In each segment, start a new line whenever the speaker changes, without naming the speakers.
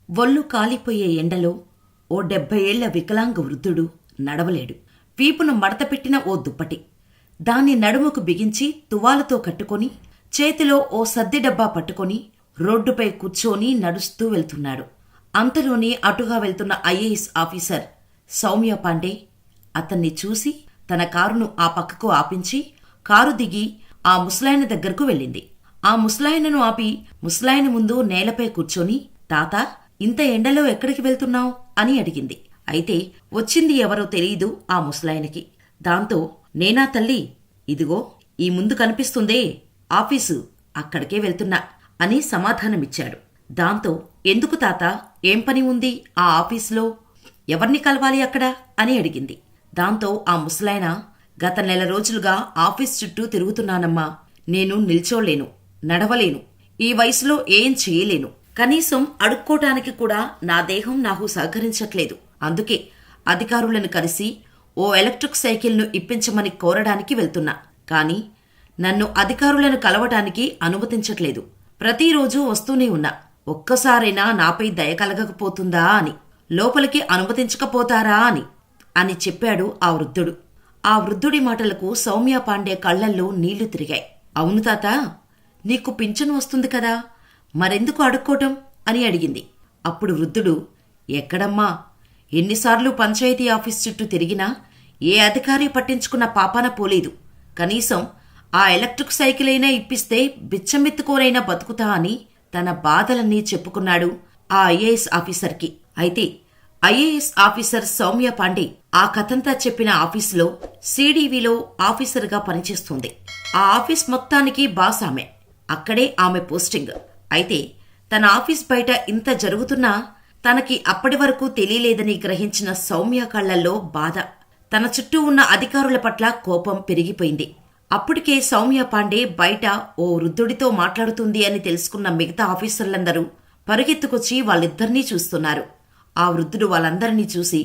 ఒళ్ళు కాలిపోయే ఎండలో ఓ 70 ఏళ్ల వికలాంగ వృద్ధుడు నడవలేడు. వీపును మడతపెట్టిన ఓ దుప్పటి, దాన్ని నడుముకు బిగించి తువాలుతో కట్టుకొని, చేతిలో ఓ సద్ది డబ్బా పట్టుకొని రోడ్డుపై కూర్చొని నడుస్తూ వెళ్తున్నాడు. అంతలోనే అటుగా వెళ్తున్న ఐఏఎస్ ఆఫీసర్ సౌమ్య పాండే అతన్ని చూసి తన కారును ఆ పక్కకు ఆపించి కారు దిగి ఆ ముసలాయన దగ్గరకు వెళ్ళింది. ఆ ముసలాయనను ఆపి ముసలాయన ముందు నేలపై కూర్చొని, తాతా, ఇంత ఎండలో ఎక్కడికి వెళ్తున్నావు అని అడిగింది. అయితే వచ్చింది ఎవరో తెలియదు ఆ ముసలాయనకి. దాంతో, నేనా తల్లి, ఇదిగో ఈ ముందు కనిపిస్తుందే ఆఫీసు, అక్కడికే వెళ్తున్నా అని సమాధానమిచ్చాడు. దాంతో, ఎందుకు తాత, ఏం పని ఉంది ఆ ఆఫీసులో, ఎవర్ని కలవాలి అక్కడ అని అడిగింది. దాంతో ఆ ముసలాయన, గత 1 నెల రోజులుగా ఆఫీస్ చుట్టూ తిరుగుతున్నానమ్మా. నేను నిల్చోలేను, నడవలేను, ఈ వయసులో ఏం చేయలేను, కనీసం అడుక్కోటానికి కూడా నా దేహం నాకు సహకరించట్లేదు. అందుకే అధికారులను కలిసి ఓ ఎలక్ట్రిక్ సైకిల్ను ఇప్పించమని కోరడానికి వెళ్తున్నా. కానీ నన్ను అధికారులను కలవటానికి అనుమతించట్లేదు. ప్రతిరోజూ వస్తూనే ఉన్నా. ఒక్కసారైనా నాపై దయ కలగకపోతుందా అని, లోపలికి అనుమతించకపోతారా అని చెప్పాడు ఆ వృద్ధుడు. ఆ వృద్ధుడి మాటలకు సౌమ్య పాండే కళ్లల్లో నీళ్లు తిరిగాయి. అవును తాత, నీకు పింఛను వస్తుంది కదా, మరెందుకు అడుక్కోవటం అని అడిగింది. అప్పుడు వృద్ధుడు, ఎక్కడమ్మా, ఎన్నిసార్లు పంచాయతీ ఆఫీస్ చుట్టూ తిరిగినా ఏ అధికారి పట్టించుకున్న పాపాన పోలేదు. కనీసం ఆ ఎలక్ట్రిక్ సైకిల్ అయినా ఇప్పిస్తే బిచ్చమెత్తుకోరైనా బతుకుతా అని తన బాధలన్నీ చెప్పుకున్నాడు ఆ ఐఏఎస్ ఆఫీసర్కి. అయితే ఐఏఎస్ ఆఫీసర్ సౌమ్య పాండే ఆ కథంతా చెప్పిన ఆఫీసులో సిడివిలో ఆఫీసర్గా పనిచేస్తుంది. ఆ ఆఫీస్ మొత్తానికి బాస్ ఆమె. అక్కడే ఆమె పోస్టింగ్. అయితే తన ఆఫీస్ బయట ఇంత జరుగుతున్నా తనకి అప్పటి వరకు తెలియలేదని గ్రహించిన సౌమ్య కళ్లల్లో బాధ, తన చుట్టూ ఉన్న అధికారుల పట్ల కోపం పెరిగిపోయింది. అప్పటికే సౌమ్య పాండే బయట ఓ వృద్ధుడితో మాట్లాడుతుంది అని తెలుసుకున్న మిగతా ఆఫీసర్లందరూ పరుగెత్తుకొచ్చి వాళ్ళిద్దరినీ చూస్తున్నారు. ఆ వృద్ధుడు వాళ్ళందరినీ చూసి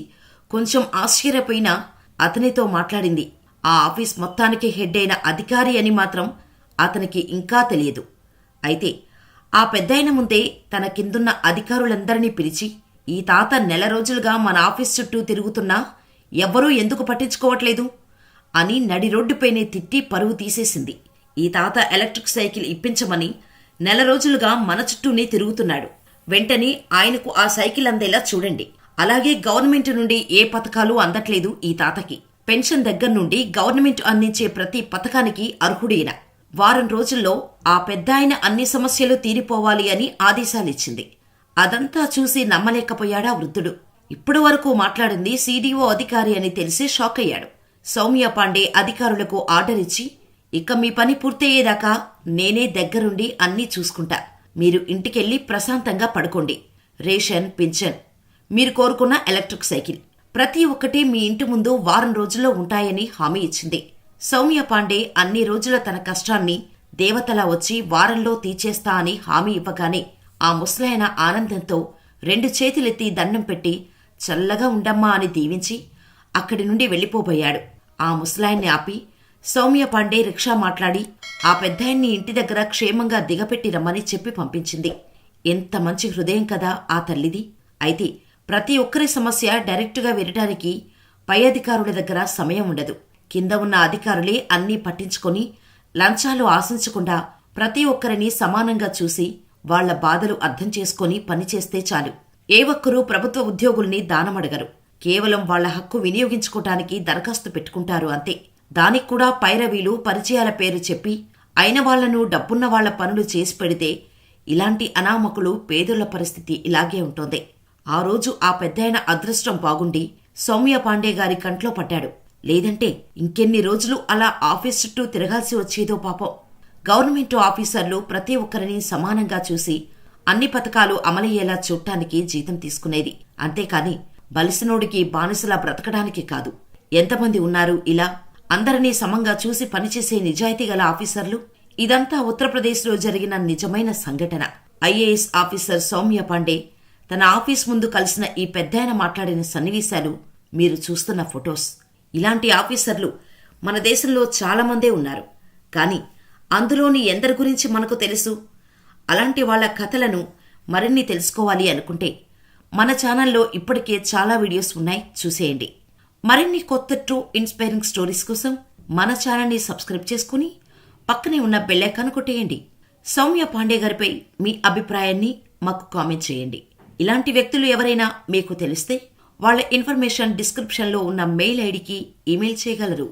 కొంచెం ఆశ్చర్యపోయినా అతనితో మాట్లాడింది. ఆ ఆఫీస్ మొత్తానికి హెడ్ అయిన అధికారి అని మాత్రం అతనికి ఇంకా తెలియదు. అయితే ఆ పెద్దాయన ముందే తన కిందున్న అధికారులందరినీ పిలిచి, ఈ తాత 1 నెల రోజులుగా మన ఆఫీస్ చుట్టూ తిరుగుతున్నా ఎవ్వరూ ఎందుకు పట్టించుకోవట్లేదు అని నడి రోడ్డుపైనే తిట్టి పరువు తీసేసింది. ఈ తాత ఎలక్ట్రిక్ సైకిల్ ఇప్పించమని 1 నెల రోజులుగా మన చుట్టూనే తిరుగుతున్నాడు. వెంటనే ఆయనకు ఆ సైకిల్ అందేలా చూడండి. అలాగే గవర్నమెంట్ నుండి ఏ పథకాలు అందట్లేదు ఈ తాతకి. పెన్షన్ దగ్గర నుండి గవర్నమెంట్ అందించే ప్రతి పథకానికి అర్హుడైన. వారం రోజుల్లో ఆ పెద్దాయన అన్ని సమస్యలు తీరిపోవాలి అని ఆదేశాలిచ్చింది. అదంతా చూసి నమ్మలేకపోయాడా వృద్ధుడు. ఇప్పటి వరకు మాట్లాడింది సిడిఓ అధికారి అని తెలిసి షాక్ అయ్యాడు. సౌమ్య పాండే అధికారులకు ఆర్డర్ ఇచ్చి, ఇక మీ పని పూర్తయ్యేదాకా నేనే దగ్గరుండి అన్నీ చూసుకుంటా. మీరు ఇంటికెళ్లి ప్రశాంతంగా పడుకోండి. రేషన్, పింఛన్, మీరు కోరుకున్న ఎలక్ట్రిక్ సైకిల్ ప్రతి ఒక్కటి మీ ఇంటి ముందు వారం రోజుల్లో ఉంటాయని హామీ ఇచ్చింది. సౌమ్య పాండే అన్ని రోజుల తన కష్టాన్ని దేవతలా వచ్చి వారంలో తీర్చేస్తా అని హామీ ఇవ్వగానే ఆ ముసలాయన ఆనందంతో 2 చేతులెత్తి దండం పెట్టి చల్లగా ఉండమ్మా అని దీవించి అక్కడి నుండి వెళ్లిపోబోయాడు. ఆ ముసలాయన్ని ఆపి సౌమ్య పాండే రిక్షా మాట్లాడి ఆ పెద్దాయన్ని ఇంటి దగ్గర క్షేమంగా దిగపెట్టి రమ్మని చెప్పి పంపించింది. ఎంత మంచి హృదయం కదా ఆ తల్లిది. అయితే ప్రతి ఒక్కరి సమస్య డైరెక్టుగా వినడానికి పై అధికారుల దగ్గర సమయం ఉండదు. కింద ఉన్న అధికారులే అన్నీ పట్టించుకొని లంచాలు ఆశించకుండా ప్రతి ఒక్కరిని సమానంగా చూసి వాళ్ల బాధలు అర్థం చేసుకుని పనిచేస్తే చాలు. ఏ ఒక్కరూ ప్రభుత్వ ఉద్యోగుల్ని దానమడగరు. కేవలం వాళ్ల హక్కు వినియోగించుకోవటానికి దరఖాస్తు పెట్టుకుంటారు అంతే. దానికి కూడా పైరవీలు, పరిచయాల పేరు చెప్పి అయిన వాళ్లను, డబ్బున్న వాళ్ల పనులు చేసి పెడితే ఇలాంటి అనామకులు పేదోళ్ల పరిస్థితి ఇలాగే ఉంటుంది. ఆ రోజు ఆ పెద్దాయన అదృష్టం బాగుండి సౌమ్య పాండే గారి కంట్లో పడ్డాడు. లేదంటే ఇంకెన్ని రోజులు అలా ఆఫీస్ చుట్టూ తిరగాల్సి వచ్చేదో పాపం. గవర్నమెంట్ ఆఫీసర్లు ప్రతి ఒక్కరిని సమానంగా చూసి అన్ని పథకాలు అమలయ్యేలా చూడటానికి జీతం తీసుకునేది. అంతేకాని బలిసినోడికి బానిసలా బ్రతకడానికి కాదు. ఎంతమంది ఉన్నారు ఇలా అందరినీ సమంగా చూసి పనిచేసే నిజాయితీ గల ఆఫీసర్లు? ఇదంతా ఉత్తరప్రదేశ్లో జరిగిన నిజమైన సంఘటన. ఐఏఎస్ ఆఫీసర్ సౌమ్య పాండే తన ఆఫీస్ ముందు కలిసిన ఈ పెద్దాయన మాట్లాడిన సన్నివేశాలు మీరు చూస్తున్న ఫొటోస్. ఇలాంటి ఆఫీసర్లు మన దేశంలో చాలామందే ఉన్నారు. కానీ అందులోని ఎందరి గురించి మనకు తెలుసు? అలాంటి వాళ్ల కథలను మరిన్ని తెలుసుకోవాలి అనుకుంటే మన ఛానల్లో ఇప్పటికే చాలా వీడియోస్ ఉన్నాయి, చూసేయండి. మరిన్ని కొత్త ట్రూ ఇన్స్పైరింగ్ స్టోరీస్ కోసం మన ఛానల్ని సబ్స్క్రైబ్ చేసుకుని పక్కనే ఉన్న బెల్ ఐకాన్ కొట్టేయండి. సౌమ్య పాండే గారిపై మీ అభిప్రాయాన్ని మాకు కామెంట్ చేయండి. ఇలాంటి వ్యక్తులు ఎవరైనా మీకు తెలిస్తే వాళ్ళ ఇన్ఫర్మేషన్ డిస్క్రిప్షన్లో ఉన్న మెయిల్ ఐడికి ఈమెయిల్ చేయగలరు.